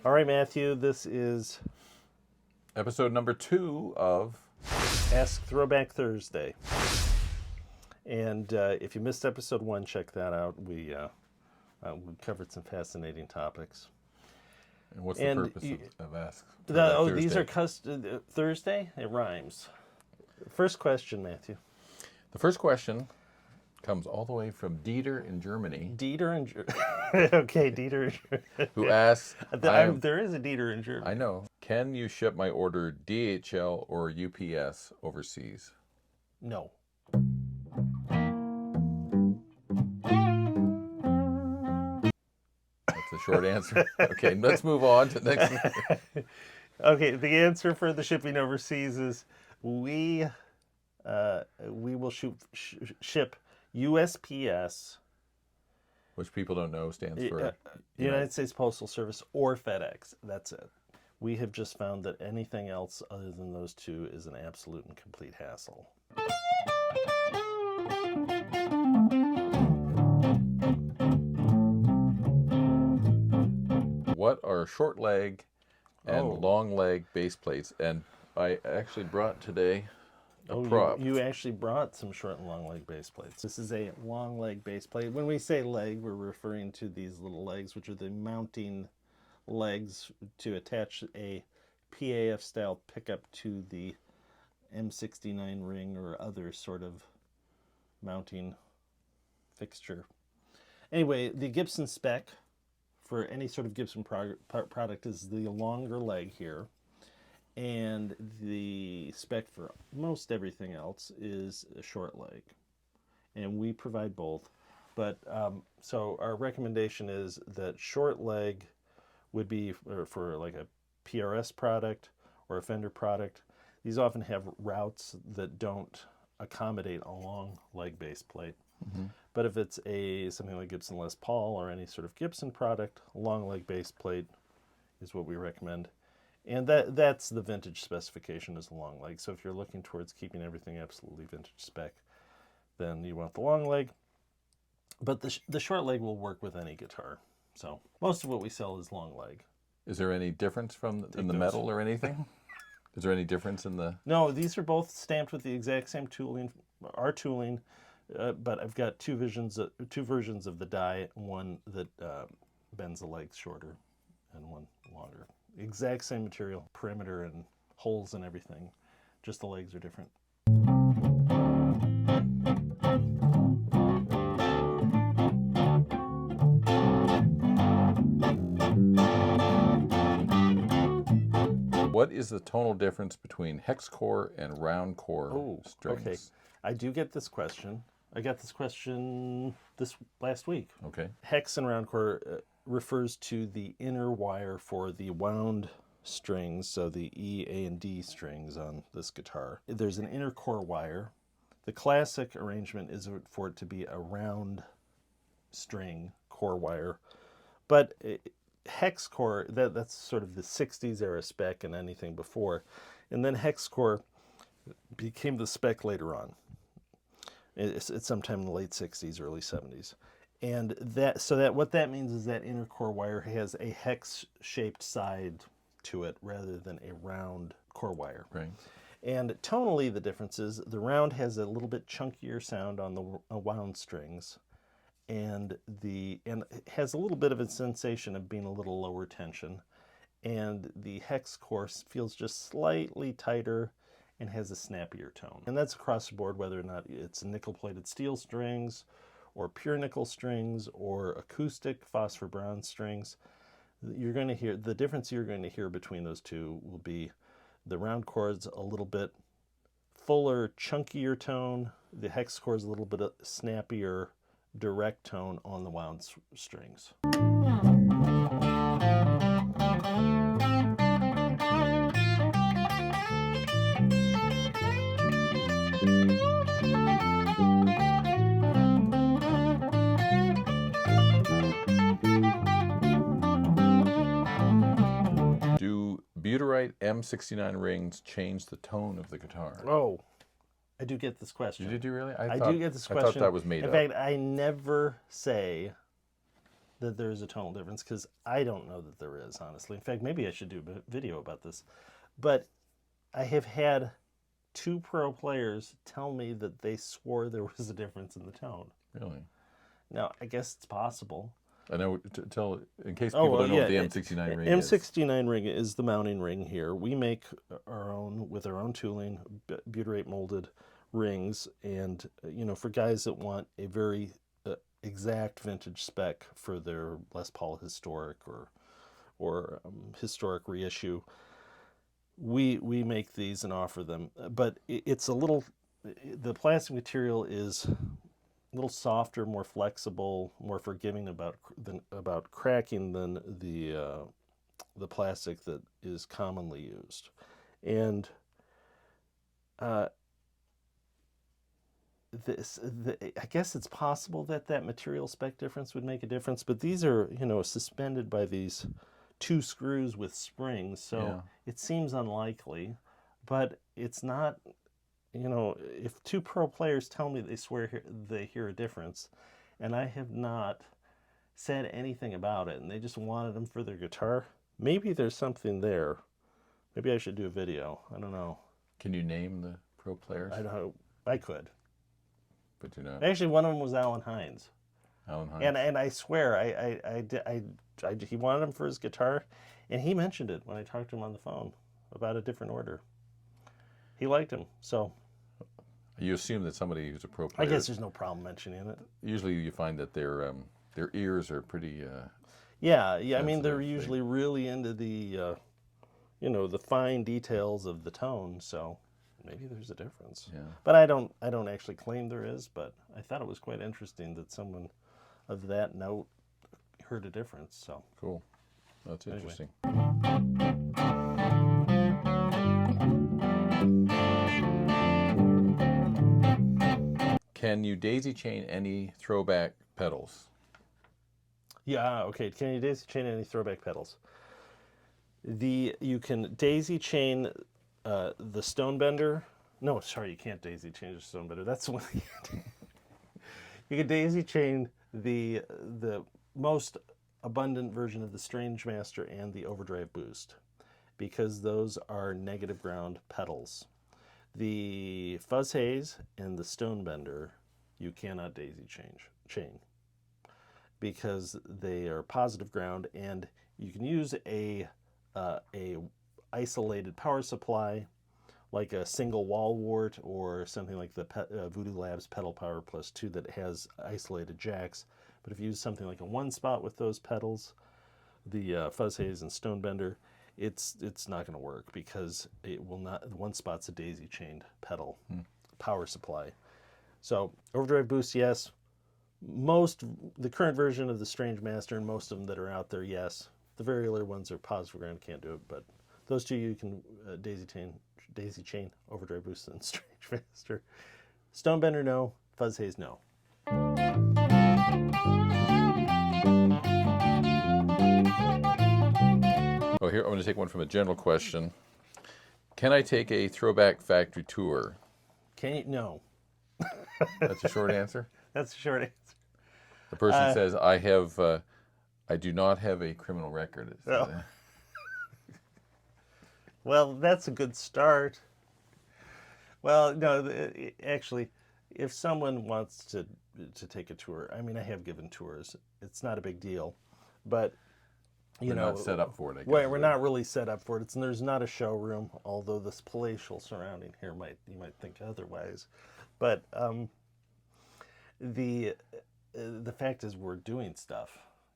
All right, Matthew, this is Episode number 2 of Ask Throwback Thursday. And if you missed episode 1, check that out. We covered some fascinating topics. And what's the purpose of Ask These are Thursday? It rhymes. First question, Matthew. The first question comes all the way from Dieter in Germany. Okay, Dieter. Who asks... There is a Dieter in Germany. I know. Can you ship my order DHL or UPS overseas? No. That's a short answer. Okay, let's move on to the next. Okay, the answer for the shipping overseas is we will ship USPS, which people don't know stands for United States Postal Service, or FedEx. That's it. We have just found that anything else other than those two is an absolute and complete hassle. What are short leg and long leg base plates? And I actually brought today a prop. You actually brought some short and long leg base plates. This is a long leg base plate. When we say leg, we're referring to these little legs, which are the mounting legs to attach a PAF style pickup to the M69 ring or other sort of mounting fixture. Anyway, the Gibson spec for any sort of Gibson product is the longer leg here. And the spec for most everything else is a short leg. And we provide both. But so our recommendation is that short leg would be for like a PRS product or a Fender product. These often have routes that don't accommodate a long leg base plate. Mm-hmm. But if it's something like Gibson Les Paul or any sort of Gibson product, a long leg base plate is what we recommend. And that's the vintage specification, is the long leg. So if you're looking towards keeping everything absolutely vintage spec, then you want the long leg. But the short leg will work with any guitar. So most of what we sell is long leg. Is there any difference in the metal or anything? Is there any difference in the... No, these are both stamped with the exact same tooling, our tooling, but I've got two versions of the die, one that bends the legs shorter and one longer. Exact same material, perimeter and holes and everything. Just the legs are different. What is the tonal difference between hex core and round core strings? Okay. I do get this question. I got this question this last week. Okay. Hex and round core refers to the inner wire for the wound strings, so the E, A, and D strings on this guitar. There's an inner core wire. The classic arrangement is for it to be a round string core wire, but hex core, that's sort of the 60s era spec and anything before, and then hex core became the spec later on. It's sometime in the late 60s, early 70s. And what that means is that inner core wire has a hex-shaped side to it rather than a round core wire. Right. And tonally, the difference is the round has a little bit chunkier sound on the wound strings, and it has a little bit of a sensation of being a little lower tension. And the hex core feels just slightly tighter and has a snappier tone. And that's across the board, whether or not it's nickel-plated steel strings or pure nickel strings or acoustic phosphor bronze strings. You're going to hear the difference you're going to hear between those two will be the round chord's a little bit fuller, chunkier tone. The hex chord's a little bit snappier, direct tone on the wound strings. Buterite M69 rings change the tone of the guitar? Oh, I do get this question. Did you really? I do get this question. I thought that was made up. In fact, I never say that there is a tonal difference, because I don't know that there is, honestly. In fact, maybe I should do a video about this. But I have had 2 pro players tell me that they swore there was a difference in the tone. Really? Now, I guess it's possible. I know. Tell in case people don't know what the M69 ring is. M69 ring is the mounting ring here. We make our own with our own tooling, butyrate molded rings, and for guys that want a very exact vintage spec for their Les Paul historic or historic reissue, we make these and offer them. But it's a little, the plastic material is a little softer, more flexible, more forgiving about cracking than the plastic that is commonly used, and I guess it's possible that material spec difference would make a difference, but these are suspended by these 2 screws with springs, so it seems unlikely, but it's not. If 2 pro players tell me they swear they hear a difference, and I have not said anything about it, and they just wanted them for their guitar, maybe there's something there. Maybe I should do a video. I don't know. Can you name the pro players? I don't know. I could. But you're not. Actually, one of them was Alan Hines. Alan Hines. And I swear, he wanted him for his guitar, and he mentioned it when I talked to him on the phone about a different order. He liked him, so. You assume that somebody who's a pro player. I guess there's no problem mentioning it. Usually, you find that their ears are pretty. Yeah. I mean, they're usually really into the, the fine details of the tone. So maybe there's a difference. Yeah. But I don't actually claim there is. But I thought it was quite interesting that someone of that note heard a difference. So cool. That's interesting. Can you daisy chain any throwback pedals? Yeah, okay. Can you daisy chain any throwback pedals? You can daisy chain the Stonebender. No, sorry, you can't daisy chain the Stonebender. That's the one you can't. You can daisy chain the most abundant version of the Strange Master and the Overdrive Boost, because those are negative ground pedals. The Fuzz Haze and the Stonebender, you cannot daisy chain because they are positive ground, and you can use a isolated power supply like a single wall wart or something like the Voodoo Labs Pedal Power Plus 2 that has isolated jacks. But if you use something like a one spot with those pedals, the Fuzz Haze and Stonebender, it's not going to work because it will not. One spot's a daisy chained pedal power supply. So Overdrive Boost, yes. The current version of the Strange Master and most of them that are out there, yes. The very early ones are positive ground, can't do it, but those two you can daisy chain, Overdrive Boost and Strange Master. Stonebender, no. Fuzz Haze, no. Oh, here, I'm going to take one from a general question. Can I take a throwback factory tour? Can you? No. That's a short answer? That's a short answer. The person says, I do not have a criminal record. Well, that's a good start. Well, no, actually, if someone wants to take a tour, I mean, I have given tours. It's not a big deal, but We're not set up for it, I guess. We're not really set up for it. There's not a showroom, although this palatial surrounding here you might think otherwise. But the fact is, we're doing stuff.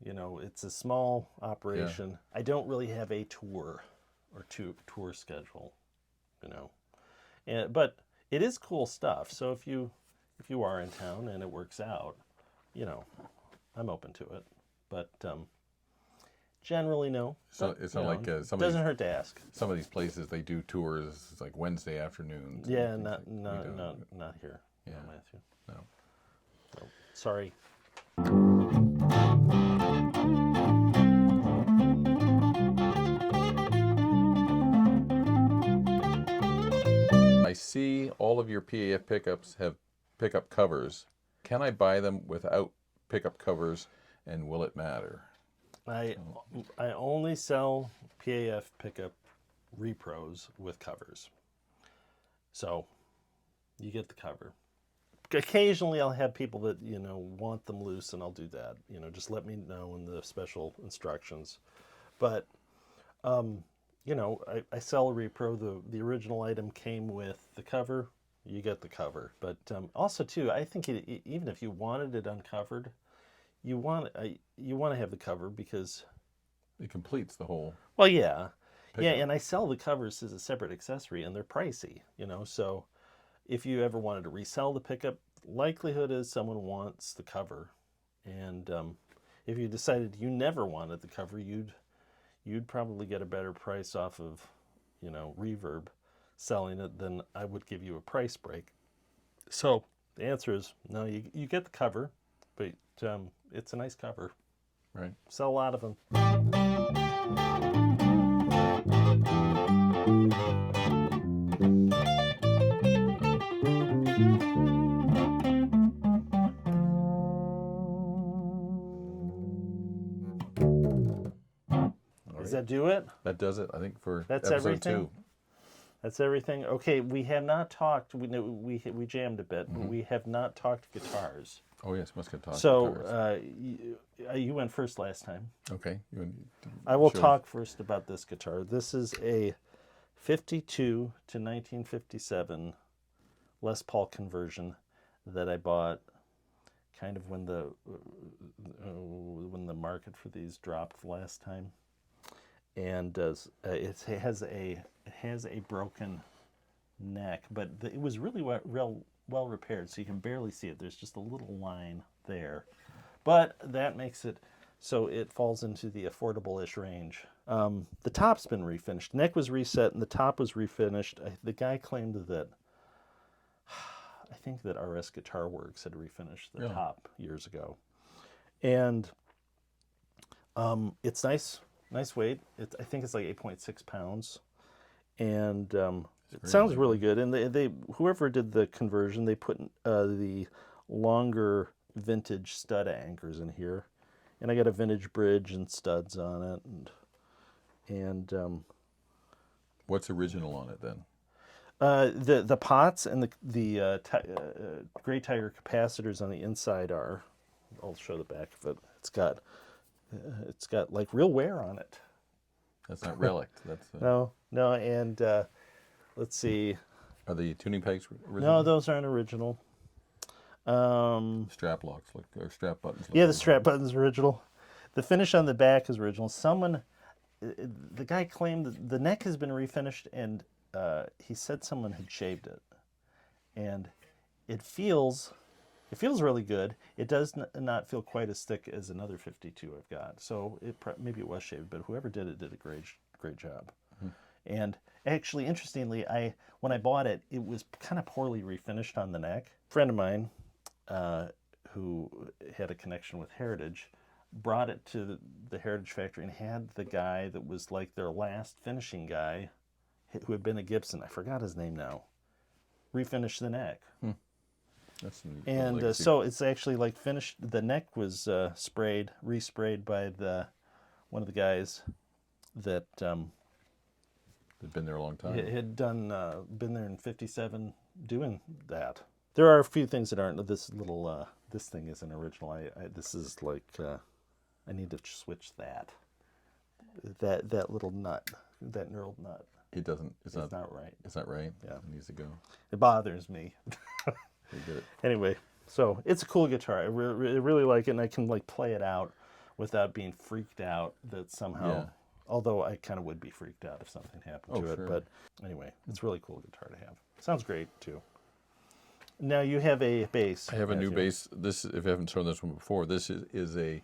It's a small operation. Yeah. I don't really have a tour or tour schedule. But it is cool stuff. So if you are in town and it works out, I'm open to it. But generally, no. So it's not like it doesn't hurt to ask. Some of these places they do tours. It's like Wednesday afternoons. Yeah, not here. Yeah, no, Matthew. No. So, sorry. I see all of your PAF pickups have pickup covers. Can I buy them without pickup covers and will it matter? I only sell PAF pickup repros with covers. So you get the cover. Occasionally I'll have people that, want them loose, and I'll do that. Just let me know in the special instructions. But, I sell a repro. The original item came with the cover. You get the cover. But also, too, I think even if you wanted it uncovered, you want to have the cover because... It completes the whole... Well, yeah. pickup. Yeah, and I sell the covers as a separate accessory, and they're pricey, so... If you ever wanted to resell the pickup, likelihood is someone wants the cover. And if you decided you never wanted the cover, you'd probably get a better price off of, Reverb selling it than I would give you a price break. So the answer is no, you get the cover, but it's a nice cover. Right. Sell a lot of them. Does that do it? That does it, I think, for That's episode everything? 2. That's everything. Okay, we have not talked. We jammed a bit, but we have not talked guitars. Oh yes, must get talked. So you went first last time. Okay. I will sure. talk first about this guitar. This is a 52 to 1957 Les Paul conversion that I bought kind of when the market for these dropped last time. And it has a broken neck, but it was really well repaired, so you can barely see it. There's just a little line there, but that makes it so it falls into the affordable-ish range. The top's been refinished. Neck was reset, and the top was refinished. The guy claimed that I think that RS Guitar Works had refinished the top years ago, and it's nice. Nice weight. I think it's like 8.6 pounds, and it sounds really good. And they whoever did the conversion, they put the longer vintage stud anchors in here, and I got a vintage bridge and studs on it, and what's original on it then? The pots and the Grey Tiger capacitors on the inside are. I'll show the back of it. It's got like real wear on it. That's not relic. That's No, and let's see. Are the tuning pegs original? No, those aren't original. Strap locks or strap buttons. Yeah, the strap button's original. The finish on the back is original. The guy claimed that the neck has been refinished, and he said someone had shaved it, and it feels really good. It does not feel quite as thick as another 52 I've got. So maybe it was shaved, but whoever did it did a great job. Mm-hmm. And actually, interestingly, when I bought it, it was kind of poorly refinished on the neck. A friend of mine who had a connection with Heritage brought it to the Heritage factory and had the guy that was like their last finishing guy, who had been at Gibson, I forgot his name now, refinish the neck. That's neat. And so it's actually like finished. The neck was resprayed by one of the guys that had been there a long time. Had been there in '57 doing that. There are a few things that aren't. This thing isn't original. This is like I need to switch that little nut, that knurled nut. It doesn't. It's not right. It's not right. Yeah, it needs to go. It bothers me. Anyway, so it's a cool guitar. I really like it, and I can like play it out without being freaked out that somehow. Yeah. Although I kind of would be freaked out if something happened to it. Sure. But anyway, it's a really cool guitar to have. Sounds great too. Now you have a bass. I have a new bass. This, if you haven't shown this one before, this is a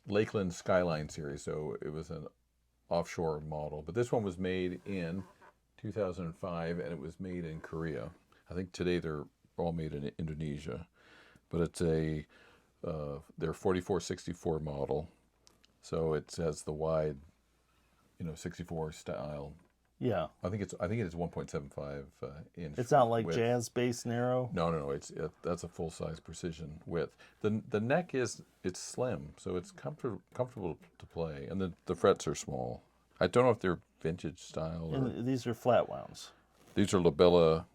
Lakeland Skyline series. So it was an offshore model, but this one was made in 2005, and it was made in Korea. I think today they're all made in Indonesia, but it's their 4464 model, so it has the wide, 64 style Yeah. I think it is 1.75 inch. It's not like width. jazz bass narrow. No. That's a full size precision width. The neck it's slim, so it's comfortable to play, and the frets are small. I don't know if they're vintage style or And these are flat wounds. these are Labella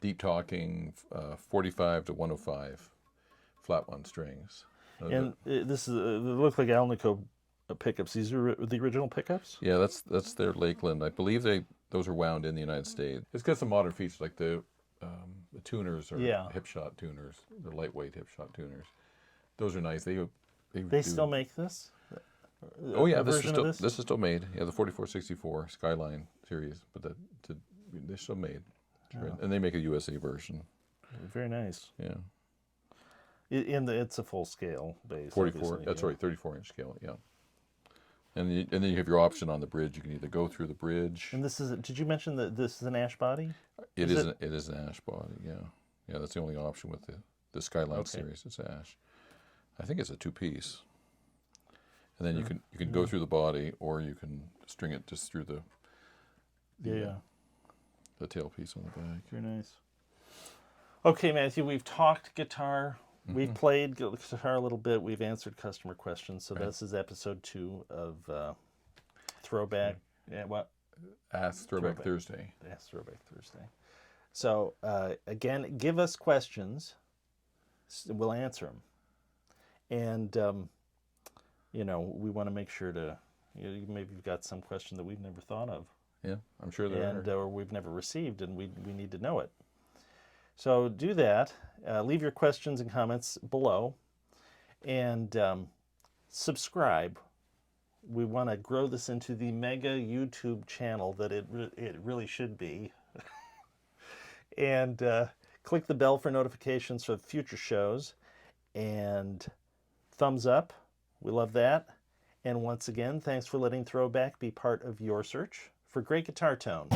deep talking 45 to 105 flat wound strings. And this is they look like Alnico pickups. These are the original pickups. Yeah, that's their Lakeland. I believe those are wound in the United States. It's got some modern features like the tuners are Yeah. hip shot tuners. They're lightweight hip shot tuners. Those are nice. They They still make this. Oh yeah, A version of this is still made. Yeah, the 4464 Skyline series, but they're still made. Oh. And they make a USA version. Very nice. Yeah, It's a full scale bass. 44. obviously, That's yeah. right, 34-inch scale. Yeah. And then you have your option on the bridge. You can either go through the bridge. And this is. Did you mention that this is an ash body? It is an ash body. Yeah. That's the only option with the Skyline Okay. series. It's ash. I think it's a 2-piece. And then you can go through the body, or you can string it just through the tailpiece on the back. Very nice. Okay, Matthew, we've talked guitar. We've played guitar a little bit. We've answered customer questions. So this is episode 2 of Throwback. Yeah, what? Ask Throwback Thursday. Yes, Throwback Thursday. So again, give us questions. We'll answer them. And we want to make sure to. Maybe you've got some question that we've never thought of. Yeah, I'm sure there are. Or we've never received, and we need to know it. So do that. Leave your questions and comments below, and subscribe. We want to grow this into the mega YouTube channel that it really should be. And click the bell for notifications for future shows, and thumbs up. We love that. And once again, thanks for letting Throwback be part of your search for great guitar tone.